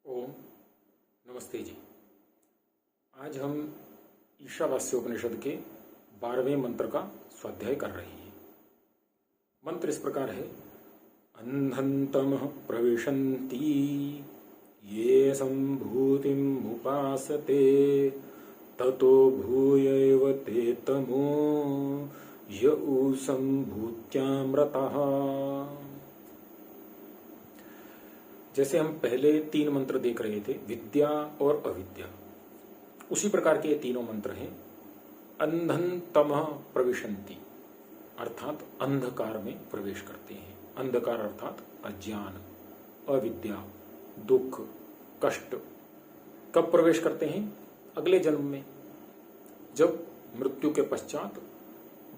ओम नमस्ते जी। आज हम ईशावास्योपनिषद के 12वें मंत्र का स्वाध्याय कर रहे हैं। मंत्र इस प्रकार है। अंधन्तमः प्रविशन्ति ये संभूतिम् उपासते ततो भूयैव ते तमो य संभूत्यामृतः। जैसे हम पहले 3 मंत्र देख रहे थे, विद्या और अविद्या, उसी प्रकार के ये तीनों मंत्र हैं। अंधन तमः प्रविशन्ति अर्थात अंधकार में प्रवेश करते हैं। अंधकार अर्थात अज्ञान, अविद्या, दुख, कष्ट। कब प्रवेश करते हैं? अगले जन्म में, जब मृत्यु के पश्चात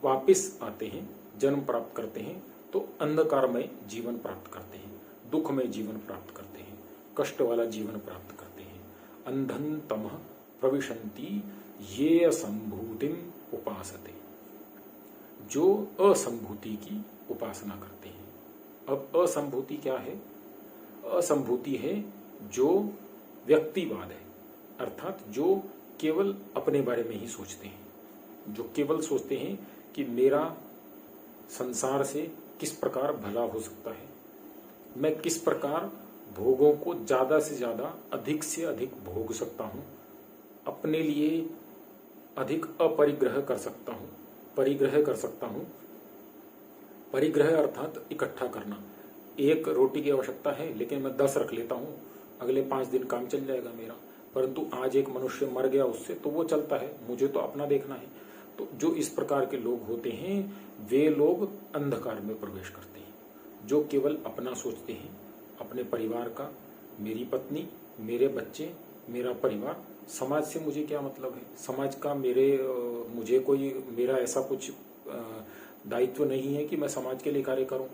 वापिस आते हैं, जन्म प्राप्त करते हैं, तो अंधकार में जीवन प्राप्त करते हैं, दुख में जीवन प्राप्त करते हैं, कष्ट वाला जीवन प्राप्त करते हैं। अंधन तमः प्रविशन्ति ये असंभूतिम उपासते, जो असंभूति की उपासना करते हैं। अब असंभूति क्या है? असंभूति है जो व्यक्तिवाद है, अर्थात जो केवल अपने बारे में ही सोचते हैं, जो केवल सोचते हैं कि मेरा संसार से किस प्रकार भला हो सकता है, मैं किस प्रकार भोगों को ज्यादा से ज्यादा, अधिक से अधिक भोग सकता हूं, अपने लिए अधिक अपरिग्रह कर सकता हूं, परिग्रह कर सकता हूं। परिग्रह अर्थात इकट्ठा करना। एक रोटी की आवश्यकता है लेकिन मैं 10 रख लेता हूं, अगले 5 दिन काम चल जाएगा मेरा। परंतु आज एक मनुष्य मर गया उससे, तो वो चलता है, मुझे तो अपना देखना है। तो जो इस प्रकार के लोग होते हैं वे लोग अंधकार में प्रवेश करते हैं। जो केवल अपना सोचते हैं, अपने परिवार का, मेरी पत्नी, मेरे बच्चे, मेरा परिवार, समाज से मुझे क्या मतलब है, समाज का मुझे कोई मेरा ऐसा कुछ दायित्व नहीं है कि मैं समाज के लिए कार्य करूं।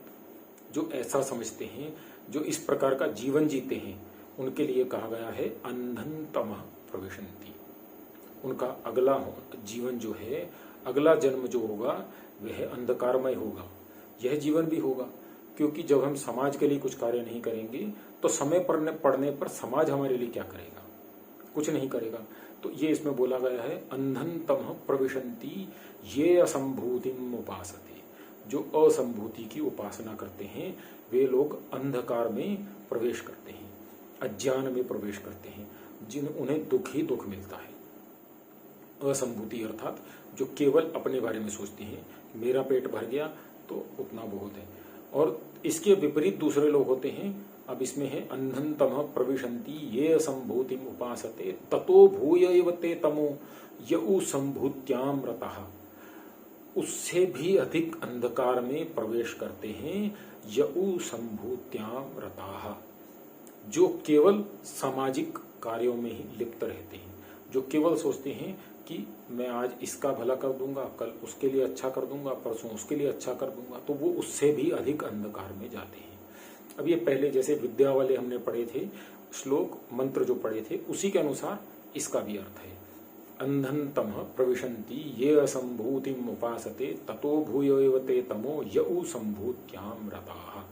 जो ऐसा समझते हैं, जो इस प्रकार का जीवन जीते हैं, उनके लिए कहा गया है अंधन तमः प्रविशन्ति। उनका अगला जीवन जो है, अगला जन्म जो होगा वह अंधकारमय होगा। यह जीवन भी होगा, क्योंकि जब हम समाज के लिए कुछ कार्य नहीं करेंगे तो समय पड़ने पर समाज हमारे लिए क्या करेगा? कुछ नहीं करेगा। तो ये इसमें बोला गया है अंधन तमः प्रविशन्ति ये असंभूतिम उपासते। जो असंभूति की उपासना करते हैं वे लोग अंधकार में प्रवेश करते हैं, अज्ञान में प्रवेश करते हैं, उन्हें दुख ही दुख मिलता है। असंभूति अर्थात जो केवल अपने बारे में सोचते हैं, मेरा पेट भर गया तो उतना बहुत है। और इसके विपरीत दूसरे लोग होते हैं। अब इसमें है अंधन तमः प्रविशन्ति ये असंभूतिम उपासते ततो भूयैव ते तमो यउ संभूत्यामृतः। उससे भी अधिक अंधकार में प्रवेश करते हैं यउ संभूत्यामृतः, जो केवल सामाजिक कार्यों में ही लिप्त रहते हैं, जो केवल सोचते हैं कि मैं आज इसका भला कर दूंगा, कल उसके लिए अच्छा कर दूंगा, परसों उसके लिए अच्छा कर दूंगा, तो वो उससे भी अधिक अंधकार में जाते हैं। अब ये पहले जैसे विद्या वाले हमने पढ़े थे श्लोक, मंत्र जो पढ़े थे, उसी के अनुसार इसका भी अर्थ है। अंधन तमः प्रविशन्ति ये असंभूतिम उपासते ततो भूयैव ते तमो यउ संभूत्यामृतः।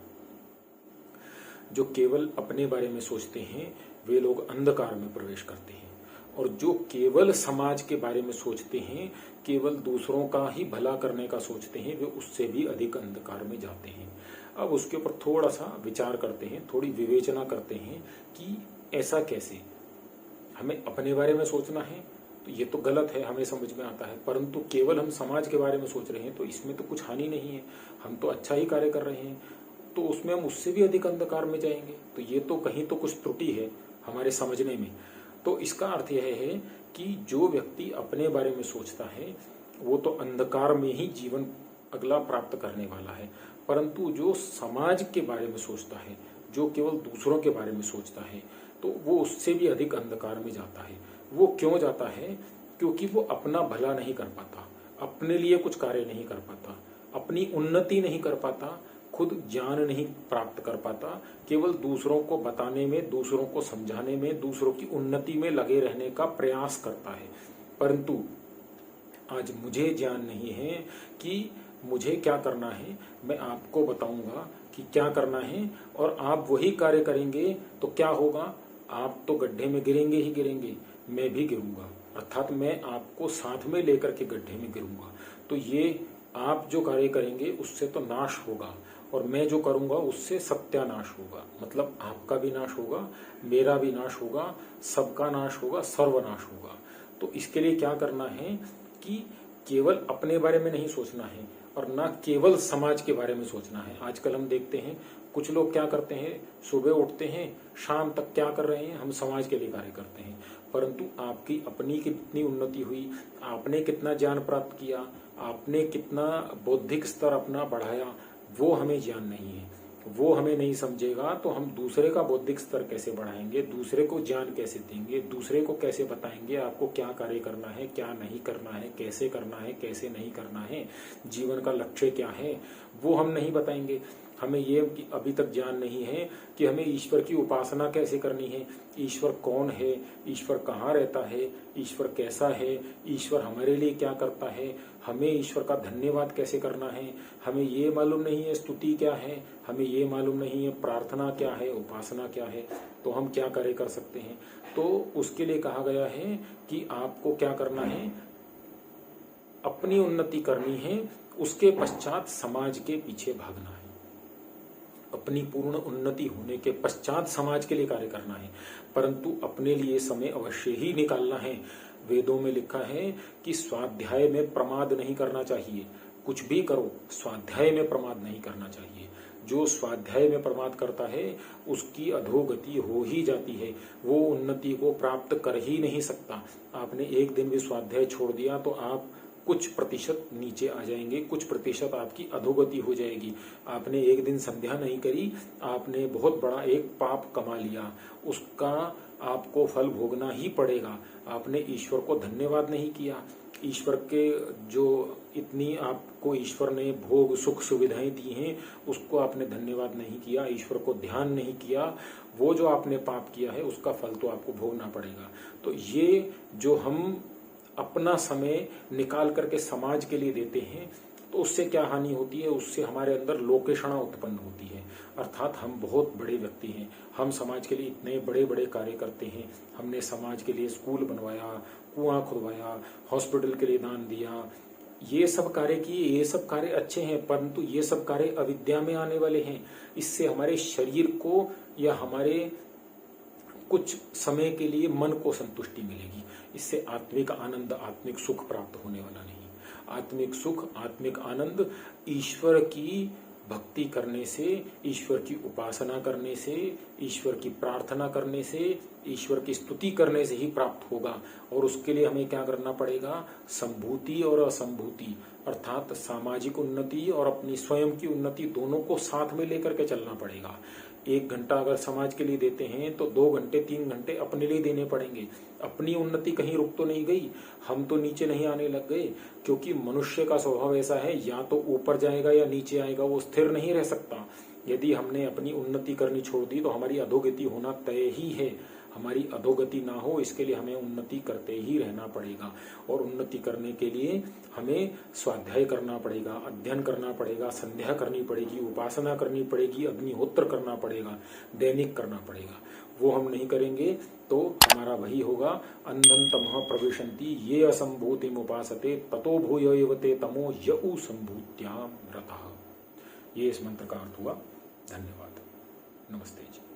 जो केवल अपने बारे में सोचते हैं वे लोग अंधकार में प्रवेश करते हैं, और जो केवल समाज के बारे में सोचते हैं, केवल दूसरों का ही भला करने का सोचते हैं, वे उससे भी अधिक अंधकार में जाते हैं। अब उसके ऊपर थोड़ा सा विचार करते हैं, थोड़ी विवेचना करते हैं कि ऐसा कैसे, हमें अपने बारे में सोचना है तो ये तो गलत है, हमें समझ में आता है, परंतु केवल हम समाज के बारे में सोच रहे हैं तो इसमें तो कुछ हानि नहीं है, हम तो अच्छा ही कार्य कर रहे हैं, तो उसमें हम उससे भी अधिक अंधकार में जाएंगे। तो ये तो कहीं तो कुछ त्रुटि है हमारे समझने में। तो इसका अर्थ यह है कि जो व्यक्ति अपने बारे में सोचता है वो तो अंधकार में ही जीवन अगला प्राप्त करने वाला है, परंतु जो समाज के बारे में सोचता है, जो केवल दूसरों के बारे में सोचता है, तो वो उससे भी अधिक अंधकार में जाता है। वो क्यों जाता है? क्योंकि वो अपना भला नहीं कर पाता, अपने लिए कुछ कार्य नहीं कर पाता, अपनी उन्नति नहीं कर पाता, खुद ज्ञान नहीं प्राप्त कर पाता, केवल दूसरों को बताने में, दूसरों को समझाने में, दूसरों की उन्नति में लगे रहने का प्रयास करता है। परंतु आज मुझे ज्ञान नहीं है कि मुझे क्या करना है, मैं आपको बताऊंगा कि क्या करना है, और आप वही कार्य करेंगे तो क्या होगा? आप तो गड्ढे में गिरेंगे ही गिरेंगे, मैं भी गिरूंगा, अर्थात मैं आपको साथ में लेकर के गड्ढे में गिरूंगा। तो ये आप जो कार्य करेंगे उससे तो नाश होगा, और मैं जो करूंगा उससे सत्यानाश होगा। मतलब आपका भी नाश होगा, मेरा भी नाश होगा, सबका नाश होगा, सर्वनाश होगा। तो इसके लिए क्या करना है कि केवल अपने बारे में नहीं सोचना है और ना केवल समाज के बारे में सोचना है। आजकल हम देखते हैं कुछ लोग क्या करते हैं, सुबह उठते हैं, शाम तक क्या कर रहे हैं, हम समाज के लिए कार्य करते हैं। परंतु आपकी अपनी कितनी उन्नति हुई, आपने कितना ज्ञान प्राप्त किया, आपने कितना बौद्धिक स्तर अपना बढ़ाया, वो हमें ज्ञान नहीं है। वो हमें नहीं समझेगा तो हम दूसरे का बौद्धिक स्तर कैसे बढ़ाएंगे, दूसरे को ज्ञान कैसे देंगे, दूसरे को कैसे बताएंगे आपको क्या कार्य करना है, क्या नहीं करना है, कैसे करना है, कैसे नहीं करना है, जीवन का लक्ष्य क्या है, वो हम नहीं बताएंगे। हमें ये अभी तक ज्ञान नहीं है कि हमें ईश्वर की उपासना कैसे करनी है, ईश्वर कौन है, ईश्वर कहाँ रहता है, ईश्वर कैसा है, ईश्वर हमारे लिए क्या करता है, हमें ईश्वर का धन्यवाद कैसे करना है, हमें ये मालूम नहीं है स्तुति क्या है, हमें ये मालूम नहीं है प्रार्थना क्या है, उपासना क्या है। तो हम क्या कार्य कर सकते हैं? तो उसके लिए कहा गया है कि आपको क्या करना है, अपनी उन्नति करनी है, उसके पश्चात समाज के पीछे भागना है। अपनी पूर्ण उन्नति होने के पश्चात समाज के लिए कार्य करना है, परंतु अपने लिए समय अवश्य ही निकालना है। वेदों में लिखा है कि स्वाध्याय में प्रमाद नहीं करना चाहिए। कुछ भी करो, स्वाध्याय में प्रमाद नहीं करना चाहिए। जो स्वाध्याय में प्रमाद करता है उसकी अधोगति हो ही जाती है, वो उन्नति को प्राप्त कर ही नहीं सकता। आपने एक दिन भी स्वाध्याय छोड़ दिया तो आप कुछ प्रतिशत नीचे आ जाएंगे, कुछ प्रतिशत आपकी अधोगति हो जाएगी। आपने एक दिन संध्या नहीं करी, आपने बहुत बड़ा एक पाप कमा लिया, उसका आपको फल भोगना ही पड़ेगा। आपने ईश्वर को धन्यवाद नहीं किया, ईश्वर के जो इतनी आपको ईश्वर ने भोग सुख सुविधाएं दी हैं उसको आपने धन्यवाद नहीं किया, ईश्वर को ध्यान नहीं किया, वो जो आपने पाप किया है उसका फल तो आपको भोगना पड़ेगा। तो ये जो हम अपना समय निकाल करके समाज के लिए देते हैं तो उससे क्या हानि होती है, उससे हमारे अंदर लोकेषणा उत्पन्न होती है। अर्थात हम बहुत बड़े व्यक्ति हैं, हम समाज के लिए इतने बड़े बड़े कार्य करते हैं, हमने समाज के लिए स्कूल बनवाया, कुआं खुदवाया, हॉस्पिटल के लिए दान दिया, ये सब कार्य किए, ये सब कार्य अच्छे हैं, परंतु ये सब कार्य अविद्या में आने वाले हैं। इससे हमारे शरीर को या हमारे कुछ समय के लिए मन को संतुष्टि मिलेगी, इससे आत्मिक आनंद, आत्मिक सुख प्राप्त होने वाला नहीं। आत्मिक सुख, आत्मिक आनंद ईश्वर की भक्ति करने से, ईश्वर की उपासना करने से, ईश्वर की प्रार्थना करने से, ईश्वर की स्तुति करने से ही प्राप्त होगा। और उसके लिए हमें क्या करना पड़ेगा, संभूति और असंभूति, अर्थात सामाजिक उन्नति और अपनी स्वयं की उन्नति दोनों को साथ में लेकर के चलना पड़ेगा। 1 घंटा अगर समाज के लिए देते हैं तो 2 घंटे 3 घंटे अपने लिए देने पड़ेंगे। अपनी उन्नति कहीं रुक तो नहीं गई, हम तो नीचे नहीं आने लग गए, क्योंकि मनुष्य का स्वभाव ऐसा है, या तो ऊपर जाएगा या नीचे आएगा, वो स्थिर नहीं रह सकता। यदि हमने अपनी उन्नति करनी छोड़ दी तो हमारी अधोगति होना तय ही है। हमारी अधोगति ना हो इसके लिए हमें उन्नति करते ही रहना पड़ेगा। और उन्नति करने के लिए हमें स्वाध्याय करना पड़ेगा, अध्ययन करना पड़ेगा, संध्या करनी पड़ेगी, उपासना करनी पड़ेगी, अग्निहोत्र करना पड़ेगा, दैनिक करना पड़ेगा। वो हम नहीं करेंगे तो हमारा वही होगा, अंधं तमः प्रविशन्ति ये असंभूतिम उपासते ततो भूय एव ते तमो यऊ संभूत्याम रतः। ये इस मंत्र का अर्थ हुआ। धन्यवाद। नमस्ते जी।